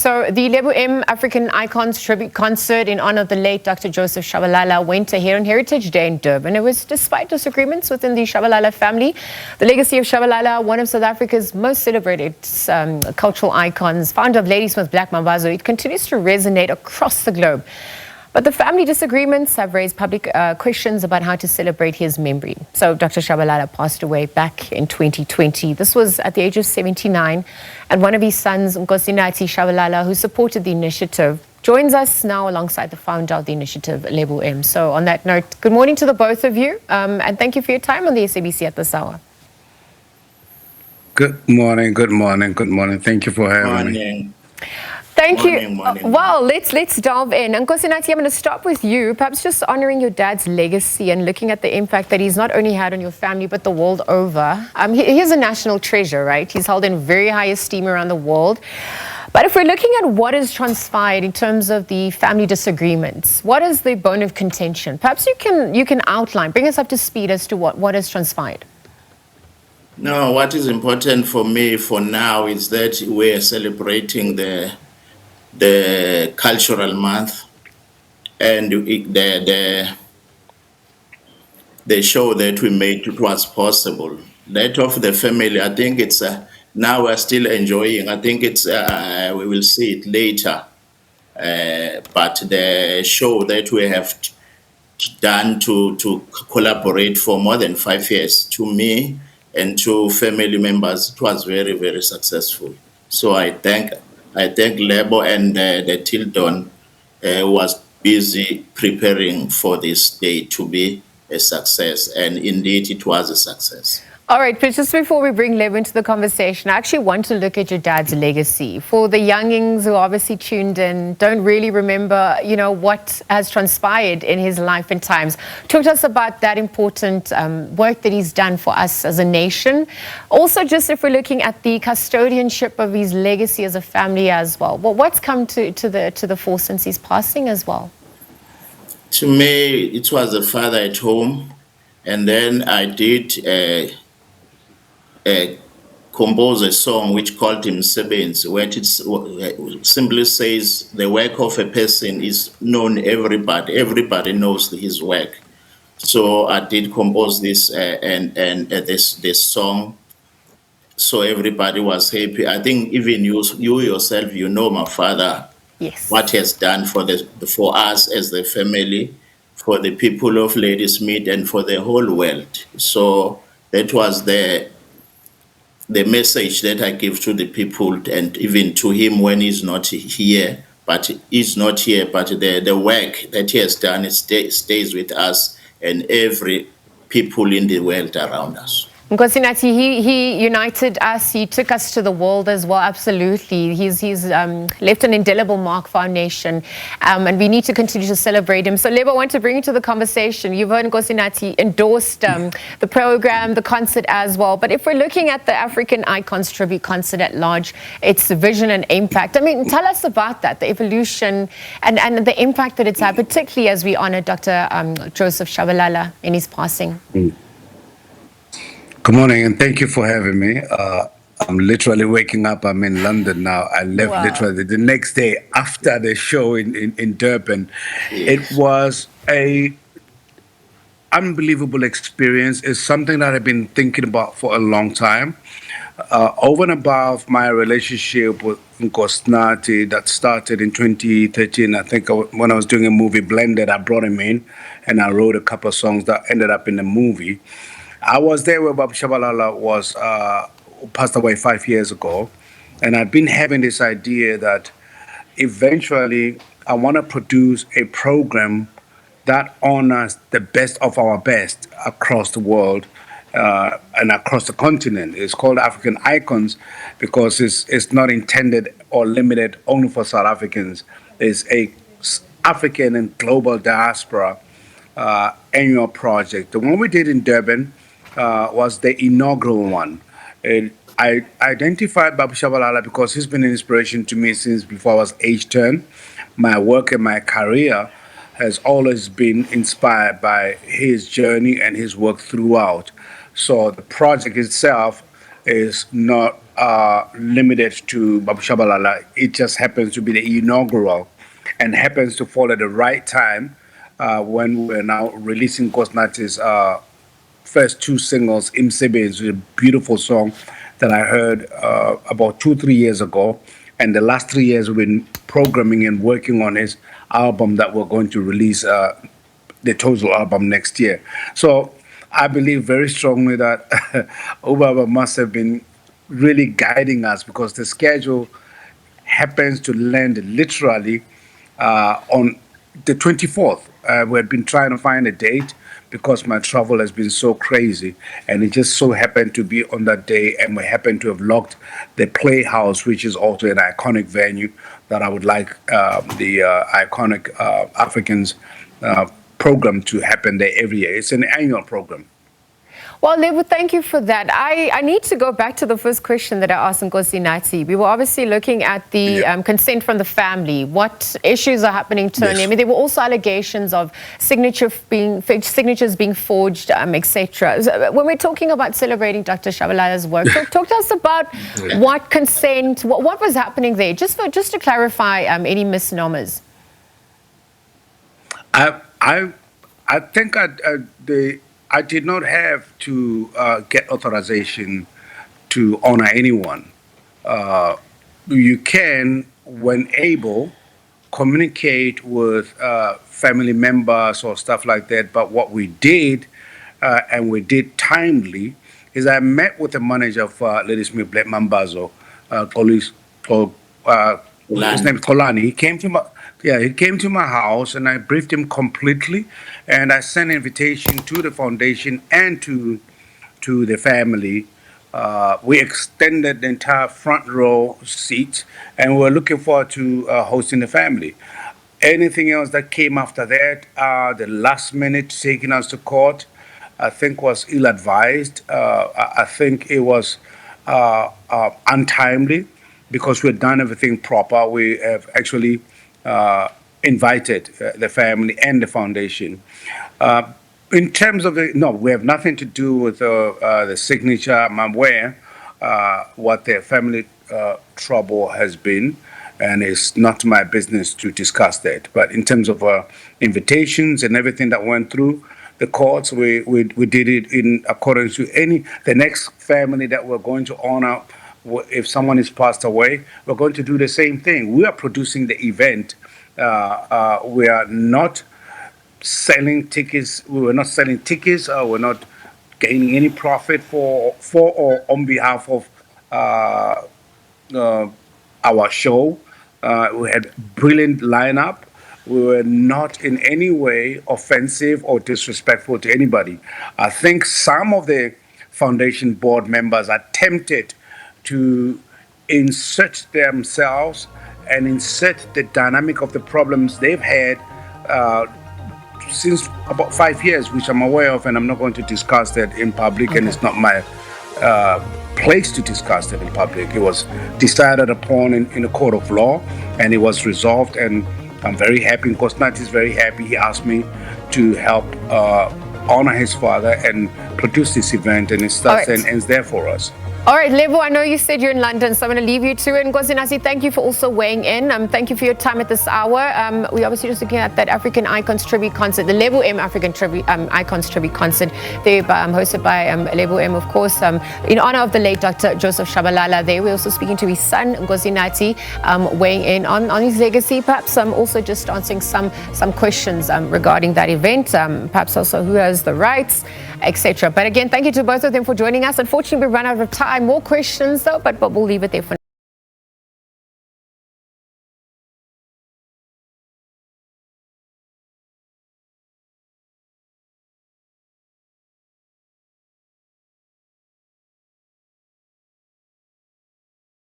So the Lebo M African Icons Tribute Concert in honor of the late Dr. Joseph Shabalala went ahead on Heritage Day in Durban. It was despite disagreements within the Shabalala family. The legacy of Shabalala, one of South Africa's most celebrated cultural icons, founder of Ladysmith Black Mambazo, it continues to resonate across the globe. But the family disagreements have raised public questions about how to celebrate his memory. So Dr. Shabalala passed away back in 2020. This was at the age of 79. And one of his sons, Nkosinathi Shabalala, who supported the initiative, joins us now alongside the founder of the initiative, Lebo M. So on that note, good morning to the both of you. And thank you for your time on the SABC at this hour. Good morning. Thank you for having me. Thank you. Well, let's delve in. Nkosinathi, I'm going to start with you. Perhaps just honoring your dad's legacy and looking at the impact that he's not only had on your family, but the world over. He's a national treasure, right? He's held in very high esteem around the world. But if we're looking at what has transpired in terms of the family disagreements, what is the bone of contention? Perhaps you can outline, bring us up to speed as to what has transpired. No, what is important for me for now is that we're celebrating the cultural month and the show that we made, it was possible. That of the family, I think it's now we're still enjoying. I think it's we will see it later. But the show that we have done to collaborate for more than 5 years, to me and to family members, it was very, very successful. So I thank Lebo and the Tildon was busy preparing for this day to be a success, and indeed it was a success. All right, but just before we bring Lebo into the conversation, I actually want to look at your dad's legacy. For the youngings who obviously tuned in, don't really remember, what has transpired in his life and times. Talk to us about that important work that he's done for us as a nation. Also, just if we're looking at the custodianship of his legacy as a family as well. What's come to the fore since his passing as well? To me, it was a father at home, and then I did compose a song which called him disagreements, where it simply says the work of a person is known everybody knows his work. So I did compose this and this song, so everybody was happy. I think even you yourself, my father, yes, what he has done for us as the family, for the people of Ladysmith, and for the whole world. So that was the message that I give to the people, and even to him when he's not here. But the work that he has done stays with us and every people in the world around us. Nkosinathi, he united us. He took us to the world as well. Absolutely, he's left an indelible mark for our nation, and we need to continue to celebrate him. So, Lebo, I want to bring you to the conversation. You've heard Nkosinathi endorsed the program, the concert as well. But if we're looking at the African Icons Tribute Concert at large, its vision and impact. I mean, tell us about that, the evolution and the impact that it's had, particularly as we honor Dr. Joseph Shabalala in his passing. Good morning, and thank you for having me. I'm literally waking up. I'm in London now. I left literally the next day after the show in Durban. It was a unbelievable experience. It's something that I've been thinking about for a long time. Over and above my relationship with Nkosinathi that started in 2013, I think when I was doing a movie Blended, I brought him in and I wrote a couple of songs that ended up in the movie. I was there where Baba Shabalala was passed away 5 years ago, and I've been having this idea that eventually I want to produce a program that honors the best of our best across the world and across the continent. It's called African Icons because it's not intended or limited only for South Africans. It's a African and global diaspora annual project. The one we did in Durban was the inaugural one. I identified Baba Shabalala because he's been an inspiration to me since before I was age 10. My work and my career has always been inspired by his journey and his work throughout. So the project itself is not limited to Babu Shabalala. It just happens to be the inaugural and happens to fall at the right time when we're now releasing Nkosinath's first two singles. Imsebe is a beautiful song that I heard about 2-3 years ago. And the last 3 years we've been programming and working on his album that we're going to release, the total album next year. So I believe very strongly that Obaba must have been really guiding us because the schedule happens to land literally on the 24th. We had been trying to find a date because my travel has been so crazy, and it just so happened to be on that day, and we happened to have locked the Playhouse, which is also an iconic venue that I would like the iconic Africans program to happen there every year. It's an annual program. Well, Lebo, thank you for that. I need to go back to the first question that I asked Nkosinathi. We were obviously looking at the consent from the family. What issues are happening to him? I mean, there were also allegations of signatures being forged, etc. So when we're talking about celebrating Dr. Shabalala's work, talk to us about what consent, what was happening there, just to clarify any misnomers. I think I did not have to get authorization to honor anyone. You can, when able, communicate with family members or stuff like that. But what we did, and we did timely, is I met with the manager of Ladysmith Black Mambazo, his name is Kolani. He came to my house, and I briefed him completely, and I sent an invitation to the foundation and to the family. We extended the entire front row seats, and we're looking forward to hosting the family. Anything else that came after that, the last minute taking us to court, I think was ill-advised. I think it was untimely because we had done everything proper. We have actually invited the family and the foundation. In terms of no, we have nothing to do with the signature. I'm aware what their family trouble has been, and it's not my business to discuss that. But in terms of invitations and everything that went through the courts, we did it in accordance to the next family that we're going to honor. If someone is passed away, we're going to do the same thing. We are producing the event. We are not selling tickets. We were not selling tickets. We're not gaining any profit for or on behalf of our show. We had brilliant lineup. We were not in any way offensive or disrespectful to anybody. I think some of the foundation board members attempted to insert themselves and insert the dynamic of the problems they've had since about 5 years, which I'm aware of, and I'm not going to discuss that in public, and it's not my place to discuss that in public. It was decided upon in a court of law, and it was resolved, and I'm very happy. Nkosinathi is very happy. He asked me to help honor his father and produce this event, and it starts and ends there for us. All right, Lebo, I know you said you're in London, so I'm going to leave you to it. Nkosinathi, thank you for also weighing in. Thank you for your time at this hour. We're obviously just looking at that African Icons Tribute Concert, the Lebo M African Icons Tribute Concert, there hosted by Lebo M, of course, in honor of the late Dr. Joseph Shabalala. There we're also speaking to his son, Nkosinathi, weighing in on his legacy, perhaps also just answering some questions regarding that event, perhaps also who has the rights, etc. But again, thank you to both of them for joining us. Unfortunately, we run out of time. More questions, though, but we'll leave it there for now.